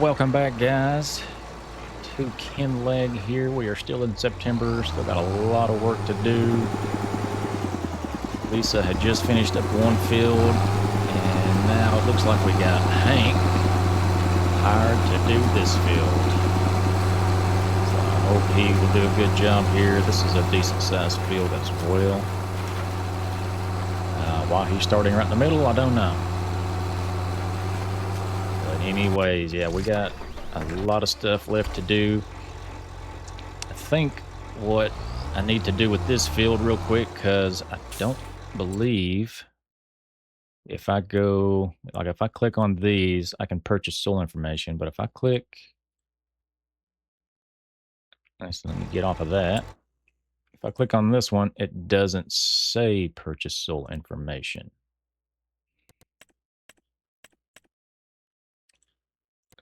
Welcome back, guys, to Kinlaig here. We are still in September, still got a lot of work to do. Lisa had just finished up one field, and now it looks like we got Hank hired to do this field. So I hope he will do a good job here. This is a decent sized field as well. Why he's starting right in the middle, I don't know. Anyways, yeah, we got a lot of stuff left to do. I think what I need to do with this field real quick, because I don't believe if I go, like if I click on these, I can purchase soil information. But if I click, let me get off of that. If I click on this one, it doesn't say purchase soil information.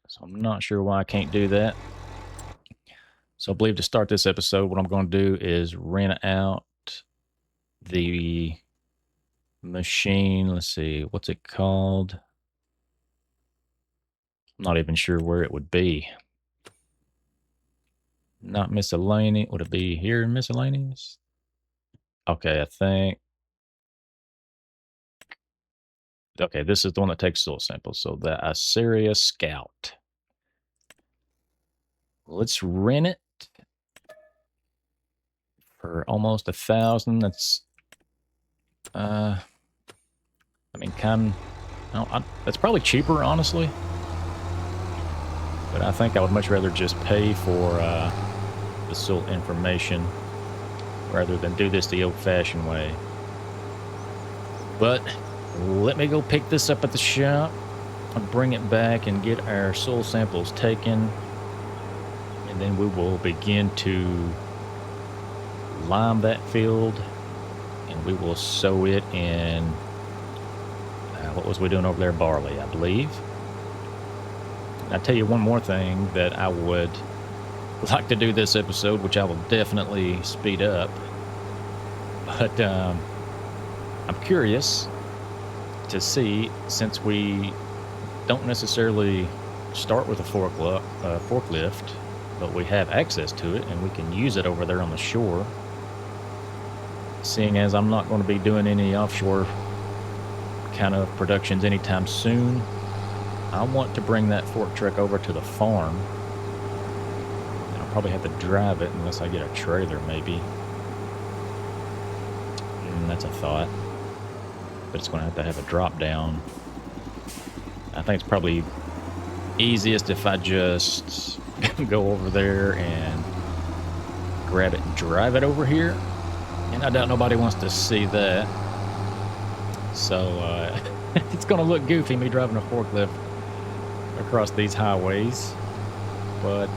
So I'm not sure why I can't do that. So I believe to start this episode, what I'm going to do is rent out the machine. Let's see, what's it called? I'm not even sure where it would be. Not miscellaneous. Would it be here in miscellaneous? Okay, I think. Okay, this is the one that takes soil samples. So the Assyria Scout. Let's rent it for almost 1,000. That's I mean, that's probably cheaper, honestly. But I think I would much rather just pay for the soil information rather than do this the old-fashioned way. But let me go pick this up at the shop and bring it back and get our soil samples taken. And then we will begin to lime that field, and we will sow it in, what was we doing over there? Barley, I believe. And I'll tell you one more thing that I would like to do this episode, which I will definitely speed up. But I'm curious to see, since we don't necessarily start with a forklift, but we have access to it and we can use it over there on the shore. Seeing as I'm not going to be doing any offshore kind of productions anytime soon, I want to bring that fork truck over to the farm. And I'll probably have to drive it unless I get a trailer, maybe. That's a thought. But it's going to have a drop down. I think it's probably easiest if I just go over there and grab it and drive it over here. And I doubt nobody wants to see that. So it's going to look goofy, me driving a forklift across these highways. But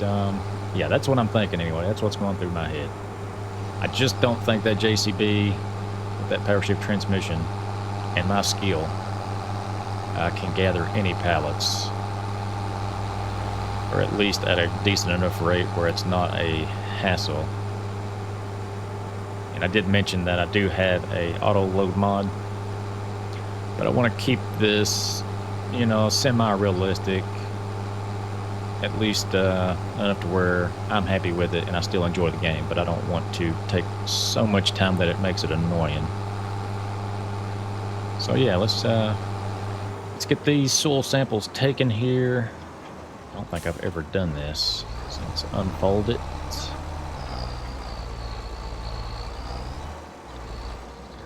yeah, that's what I'm thinking anyway. That's what's going through my head. I just don't think that JCB with that power shift transmission and my skill can gather any pallets, or at least at a decent enough rate where it's not a hassle. And I did mention that I do have a auto load mod, but I want to keep this, you know, semi-realistic, at least enough to where I'm happy with it and I still enjoy the game, but I don't want to take so much time that it makes it annoying. So yeah, let's get these soil samples taken here. I don't think I've ever done this. So let's unfold it.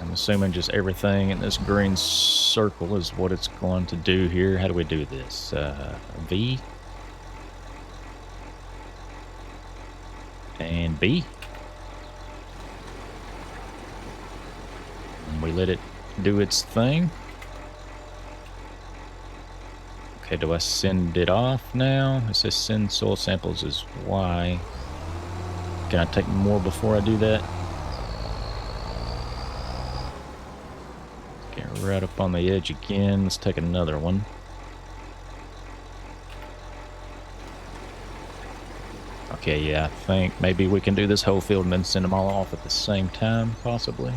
I'm assuming just everything in this green circle is what it's going to do here. How do we do this? V and B. And we let it do its thing. Okay, do I send it off now? It says send soil samples as Y. Can I take more before I do that? Get right up on the edge again. Let's take another one. Okay, yeah, I think maybe we can do this whole field and then send them all off at the same time, possibly.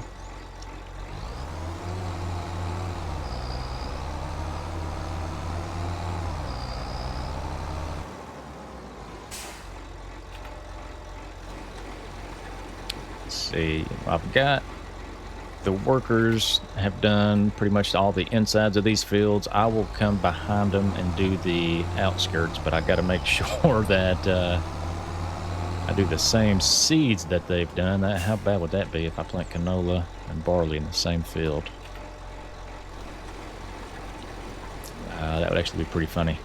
see, I've got the workers have done pretty much all the insides of these fields. I will come behind them and do the outskirts, but I got to make sure that I do the same seeds that they've done. How bad would that be if I plant canola and barley in the same field? That would actually be pretty funny.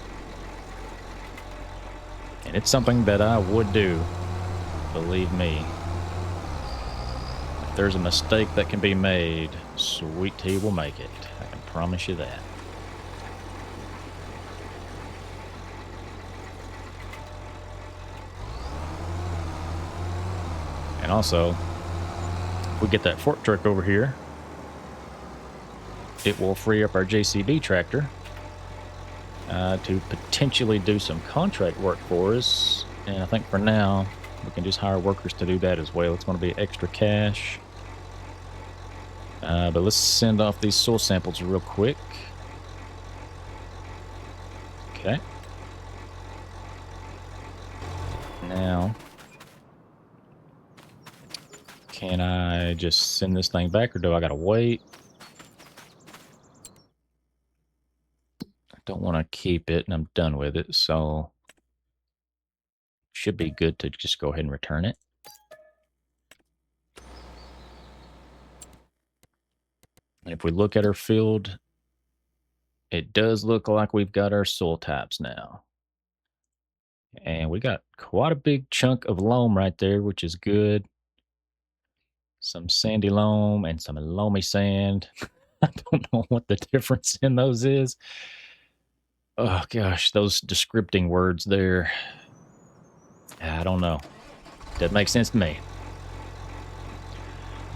And it's something that I would do, believe me. If there's a mistake that can be made, Sweet Tea will make it. I can promise you that. And also, if we get that fork truck over here, it will free up our JCB tractor to potentially do some contract work for us. And I think for now, we can just hire workers to do that as well. It's going to be extra cash. But let's send off these soil samples real quick. Okay. Now, can I just send this thing back, or do I got to wait? I don't want to keep it, and I'm done with it, so should be good to just go ahead and return it. And if we look at our field, it does look like we've got our soil types now. And we got quite a big chunk of loam right there, which is good. Some sandy loam and some loamy sand. I don't know what the difference in those is. Oh, gosh, those descripting words there. I don't know. Doesn't make sense to me.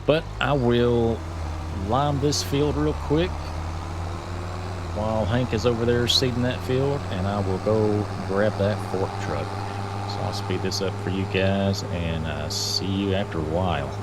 But I will lime this field real quick while Hank is over there seeding that field, and I will go grab that fork truck. So I'll speed this up for you guys, and see you after a while.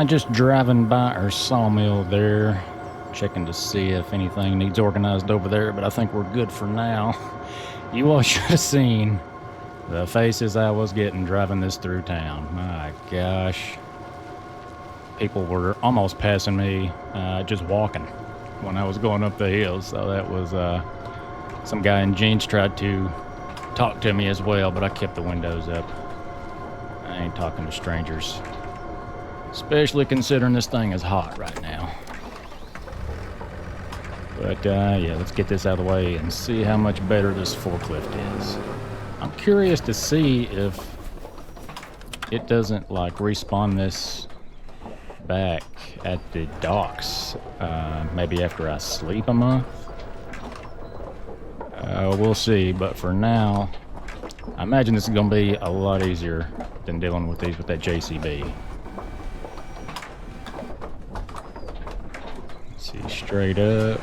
Just driving by our sawmill there, checking to see if anything needs organized over there, but I think we're good for now. You all should have seen the faces I was getting driving this through town. My gosh. People were almost passing me just walking when I was going up the hill. So that was some guy in jeans tried to talk to me as well, but I kept the windows up. I ain't talking to strangers, especially considering this thing is hot right now. But yeah, let's get this out of the way and see how much better this forklift is. I'm curious to see if it doesn't like respawn this back at the docks, maybe after I sleep a month. We'll see, but for now, I imagine this is going to be a lot easier than dealing with these with that JCB. Let's see, straight up,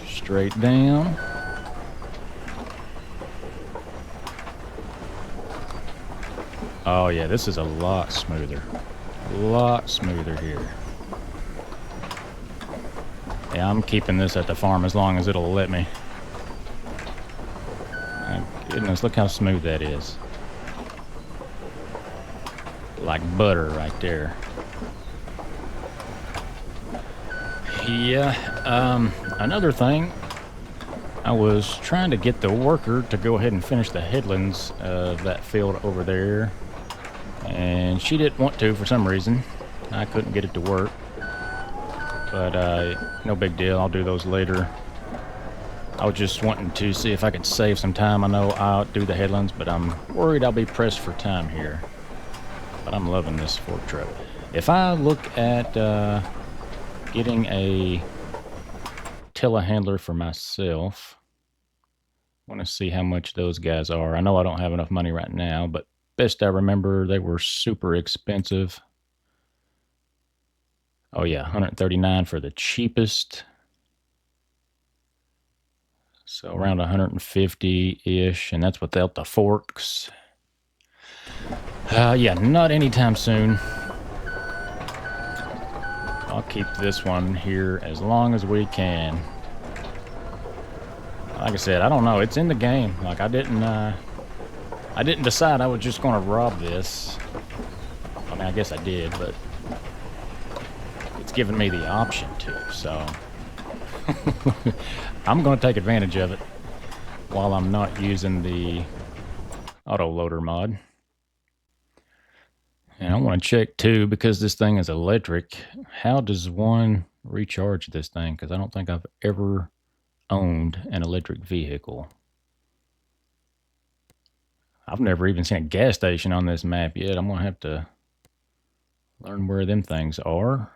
straight down. Oh yeah, this is a lot smoother. A lot smoother here. Yeah, I'm keeping this at the farm as long as it'll let me. My goodness, look how smooth that is. Like butter right there. Yeah, another thing, I was trying to get the worker to go ahead and finish the headlands of that field over there, and she didn't want to for some reason. I couldn't get it to work, but no big deal, I'll do those later. I was just wanting to see if I could save some time. I know I'll do the headlands, but I'm worried I'll be pressed for time here. But I'm loving this fork truck. If I look at getting a telehandler for myself, I want to see how much those guys are. I know I don't have enough money right now, but best I remember, they were super expensive. Oh yeah, $139 for the cheapest. So around 150-ish, and that's without the forks. Yeah, not anytime soon. I'll keep this one here as long as we can. Like I said, I don't know. It's in the game. Like I didn't decide I was just going to rob this. I mean, I guess I did, but it's given me the option to. So I'm going to take advantage of it while I'm not using the auto loader mod. And I want to check too, because this thing is electric, how does one recharge this thing? Because I don't think I've ever owned an electric vehicle. I've never even seen a gas station on this map yet. I'm going to have to learn where them things are.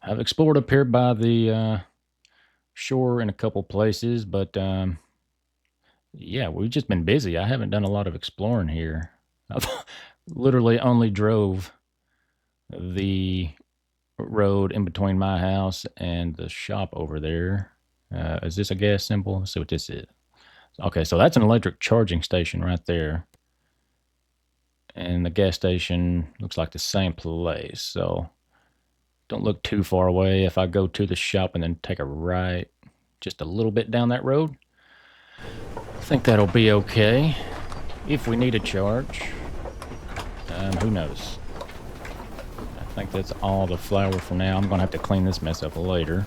I've explored up here by the shore in a couple places, but yeah, we've just been busy. I haven't done a lot of exploring here. I've literally only drove the road in between my house and the shop over there. Is this a gas symbol? Let's see what this is. Okay, so that's an electric charging station right there. And the gas station looks like the same place. So don't look too far away. If I go to the shop and then take a right just a little bit down that road, I think that'll be okay. If we need a charge, who knows? I think that's all the flour for now. I'm going to have to clean this mess up later.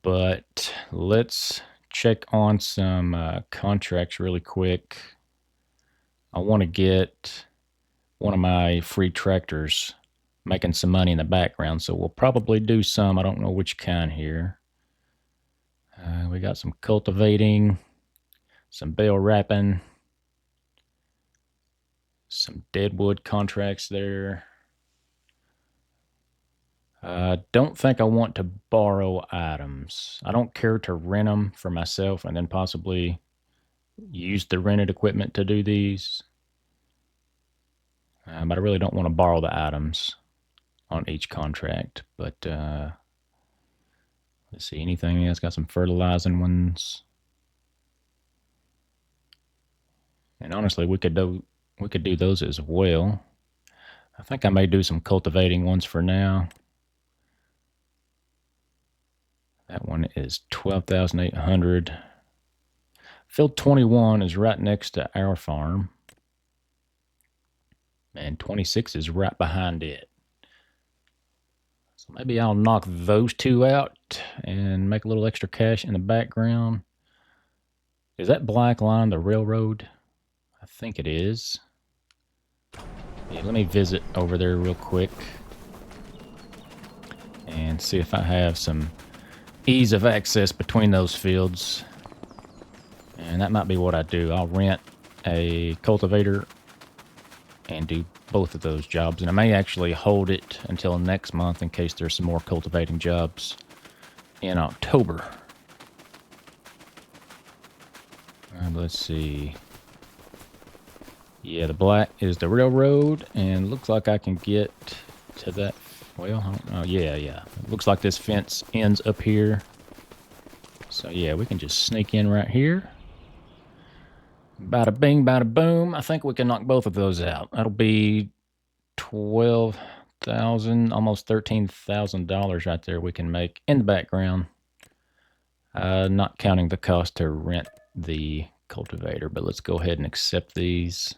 But let's check on some contracts really quick. I want to get one of my free tractors making some money in the background, so we'll probably do some. I don't know which kind here. We got some cultivating, some bale wrapping, some deadwood contracts there. Don't think I want to borrow items. I don't care to rent them for myself and then possibly use the rented equipment to do these. But I really don't want to borrow the items on each contract. But let's see, anything else? Got some fertilizing ones. And honestly, we could do those as well. I think I may do some cultivating ones for now. That one is 12,800. Field 21 is right next to our farm. And 26 is right behind it. So maybe I'll knock those two out and make a little extra cash in the background. Is that black line the railroad? I think it is. Yeah, let me visit over there real quick and see if I have some ease of access between those fields. And that might be what I do. I'll rent a cultivator and do both of those jobs. And I may actually hold it until next month in case there's some more cultivating jobs in October. Let's see. Yeah, the black is the railroad, and looks like I can get to that. Well, I don't know. Yeah. It looks like this fence ends up here. So yeah, we can just sneak in right here. Bada bing, bada boom. I think we can knock both of those out. That'll be $12,000, almost $13,000 right there we can make in the background. Not counting the cost to rent the cultivator, but let's go ahead and accept these.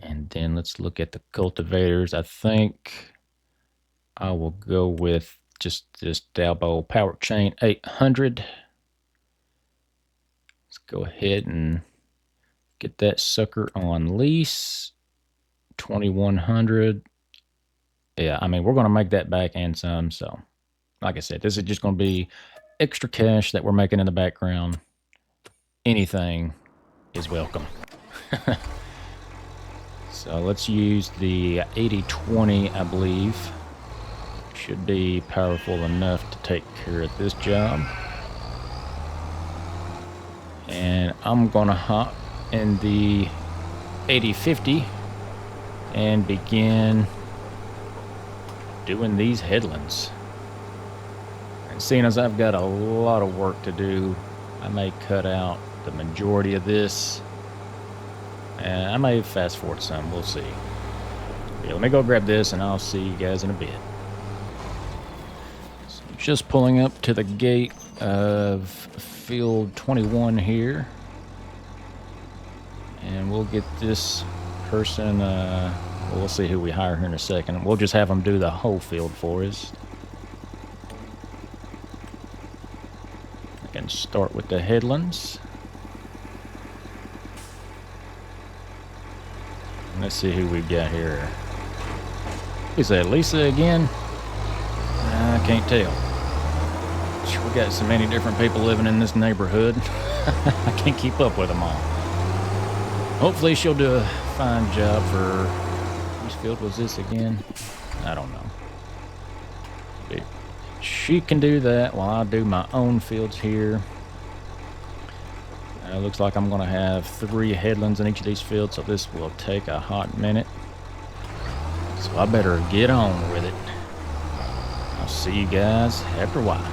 And then let's look at the cultivators. I think I will go with just this Dalbo Power Chain 800. Let's go ahead and get that sucker on lease. 2100. Yeah, I mean, we're going to make that back and some. So, like I said, this is just going to be extra cash that we're making in the background. Anything is welcome. So let's use the 8020, I believe. Should be powerful enough to take care of this job. And I'm gonna hop in the 8050 and begin doing these headlands. And seeing as I've got a lot of work to do, I may cut out the majority of this. And I may fast forward some, we'll see. Yeah, let me go grab this and I'll see you guys in a bit. So just pulling up to the gate of field 21 here. And we'll get this person, we'll see who we hire here in a second. We'll just have them do the whole field for us. I can start with the headlands. Let's see who we've got here. Is that Lisa again? I can't tell. We got so many different people living in this neighborhood. I can't keep up with them all. Hopefully she'll do a fine job for... Whose field was this again? I don't know. But she can do that while I do my own fields here. Looks like I'm going to have 3 headlands in each of these fields, so this will take a hot minute. So I better get on with it. I'll see you guys after a while.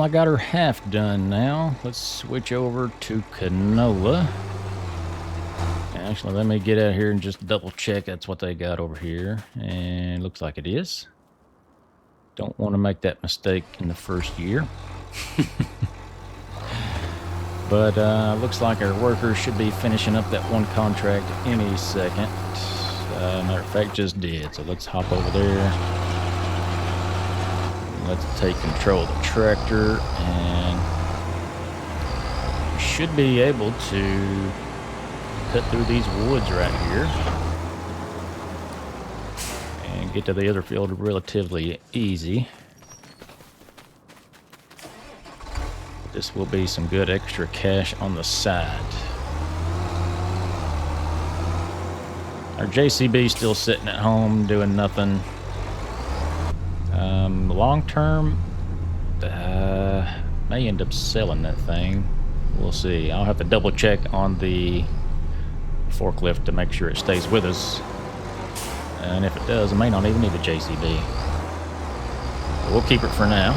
Well, I got her half done now. Let's switch over to canola. Actually, let me get out here and just double check that's what they got over here. And looks like it is. Don't want to make that mistake in the first year. But looks like our workers should be finishing up that one contract any second. Matter of fact, just did. So let's hop over there. Let's take control of the tractor, and we should be able to cut through these woods right here and get to the other field relatively easy. This will be some good extra cash on the side. Our JCB still sitting at home doing nothing. Long term, may end up selling that thing. We'll see. I'll have to double check on the forklift to make sure it stays with us. And if it does, it may not even need a JCB. But we'll keep it for now.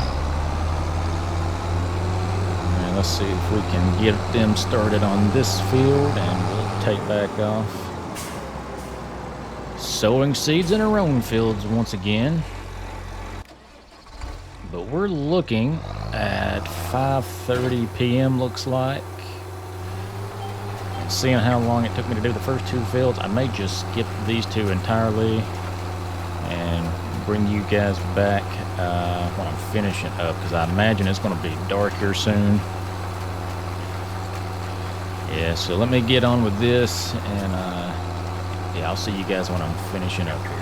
And let's see if we can get them started on this field, and we'll take back off. Sowing seeds in our own fields once again. But we're looking at 5:30 p.m. looks like. And seeing how long it took me to do the first two fields, I may just skip these two entirely and bring you guys back when I'm finishing up, because I imagine it's going to be dark here soon. Yeah, so let me get on with this, and yeah, I'll see you guys when I'm finishing up here.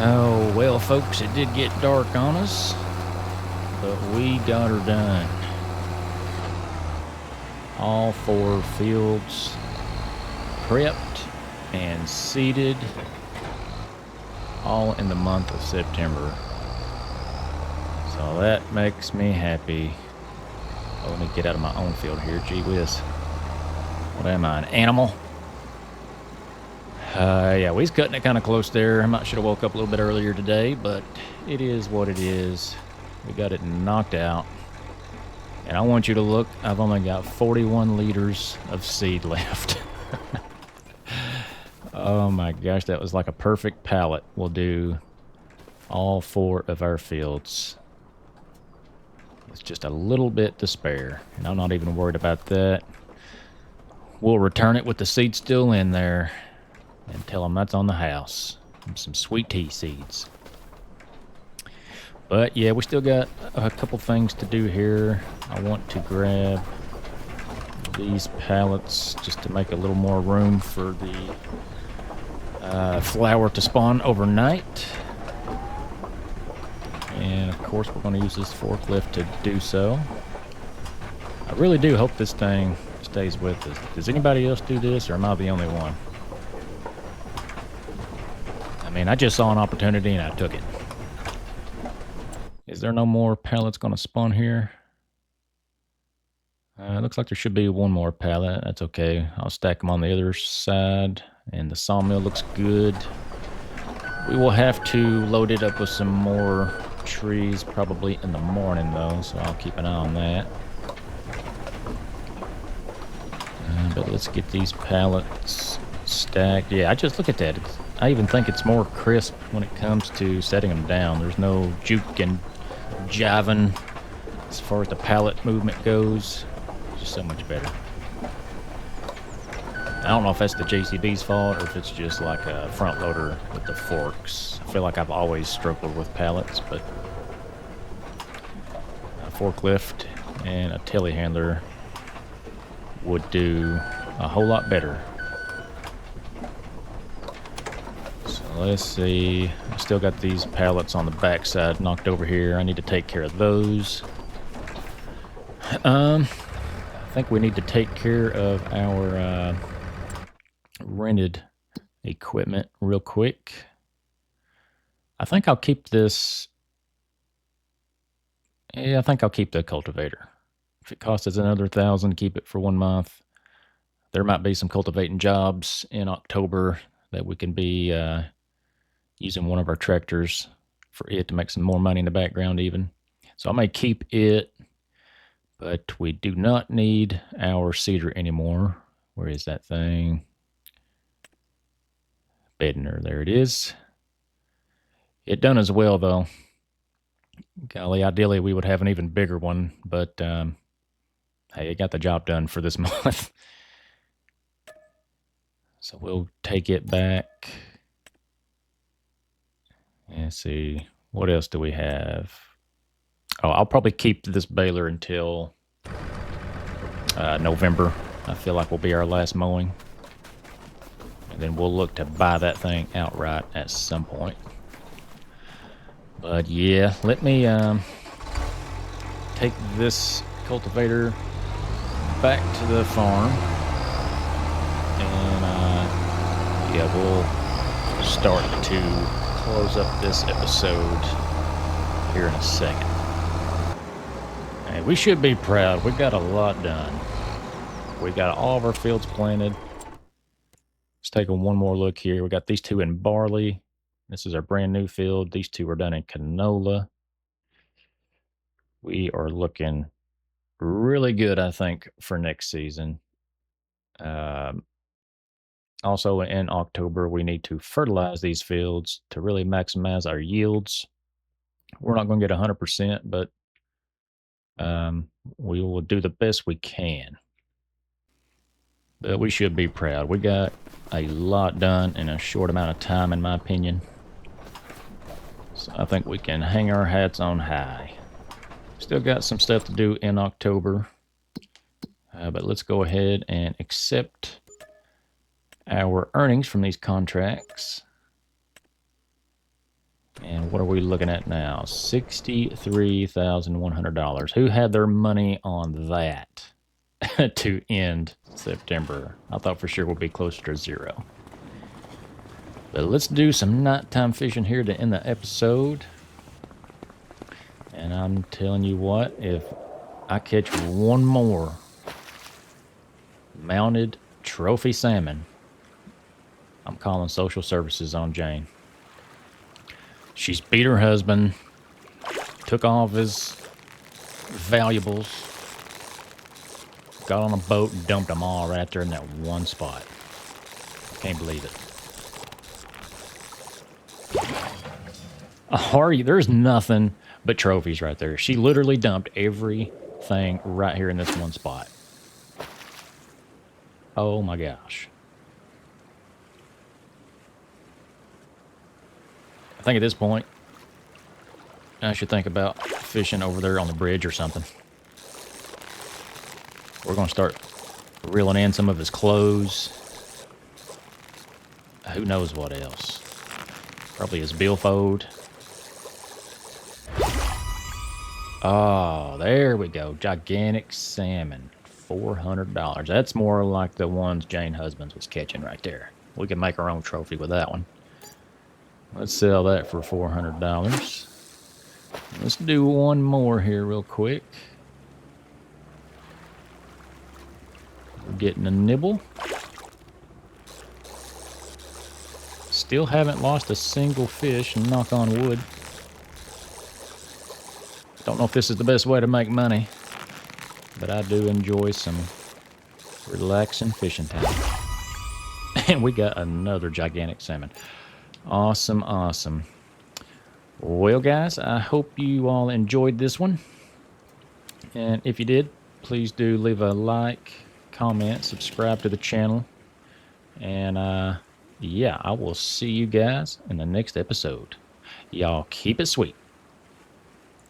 Oh, well, folks, it did get dark on us, but we got her done. All 4 fields prepped and seeded, all in the month of September. So that makes me happy. Oh, let me get out of my own field here. Gee whiz. What am I, an animal? Yeah, we's cutting it kind of close there. I might should have woke up a little bit earlier today, but it is what it is. We got it knocked out. And I want you to look. I've only got 41 liters of seed left. Oh my gosh, that was like a perfect pallet. We'll do all 4 of our fields. It's just a little bit to spare, and I'm not even worried about that. We'll return it with the seed still in there and tell them that's on the house. And some sweet tea seeds. But yeah, we still got a couple things to do here. I want to grab these pallets just to make a little more room for the flour to spawn overnight. And of course, we're going to use this forklift to do so. I really do hope this thing stays with us. Does anybody else do this, or am I the only one? I mean, I just saw an opportunity and I took it. Is there no more pallets going to spawn here? It looks like there should be one more pallet. That's okay. I'll stack them on the other side. And the sawmill looks good. We will have to load it up with some more trees probably in the morning, though, so I'll keep an eye on that. But let's get these pallets stacked. Yeah, I just look at that. I even think it's more crisp when it comes to setting them down. There's no juke and jiving as far as the pallet movement goes. It's just so much better. I don't know if that's the JCB's fault or if it's just like a front loader with the forks. I feel like I've always struggled with pallets, but a forklift and a telehandler would do a whole lot better. So let's see. I still got these pallets on the backside knocked over here. I need to take care of those. I think we need to take care of our rented equipment real quick. I think I'll keep this. Yeah, I think I'll keep the cultivator. If it costs us another $1,000, keep it for 1 month. There might be some cultivating jobs in October that we can be using one of our tractors for it to make some more money in the background even. So I may keep it, but we do not need our cedar anymore. Where is that thing? Bedner, there it is. It done as well, though. Golly, ideally we would have an even bigger one, but hey, it got the job done for this month. So we'll take it back. And see, what else do we have? Oh, I'll probably keep this baler until November. I feel like will be our last mowing. And then we'll look to buy that thing outright at some point. But yeah, let me take this cultivator back to the farm. And yeah, we'll start to close up this episode here in a second. Hey, we should be proud. We got a lot done. We got all of our fields planted. Let's take one more look here. We got these two in barley. This is our brand new field. These two are done in canola. We are looking really good, I think, for next season. Also, in October, we need to fertilize these fields to really maximize our yields. We're not going to get 100%, but we will do the best we can. But we should be proud. We got a lot done in a short amount of time, in my opinion. So I think we can hang our hats on high. Still got some stuff to do in October. But let's go ahead and accept our earnings from these contracts. And what are we looking at now? $63,100. Who had their money on that to end September? I thought for sure we'll be closer to zero. But let's do some nighttime fishing here to end the episode. And I'm telling you what, if I catch one more mounted trophy salmon, I'm calling social services on Jane. She's beat her husband, took all of his valuables, got on a boat and dumped them all right there in that one spot. Can't believe it. There's nothing but trophies right there. She literally dumped everything right here in this one spot. Oh my gosh. I think at this point, I should think about fishing over there on the bridge or something. We're going to start reeling in some of his clothes. Who knows what else? Probably his billfold. Oh, there we go. Gigantic salmon. $400. That's more like the ones Jane Husbands was catching right there. We can make our own trophy with that one. Let's sell that for $400. Let's do one more here real quick. We're getting a nibble. Still haven't lost a single fish, knock on wood. Don't know if this is the best way to make money, but I do enjoy some relaxing fishing time. And we got another gigantic salmon. Awesome, awesome. Well, guys, I hope you all enjoyed this one. And if you did, please do leave a like, comment, subscribe to the channel. And yeah, I will see you guys in the next episode. Y'all keep it sweet.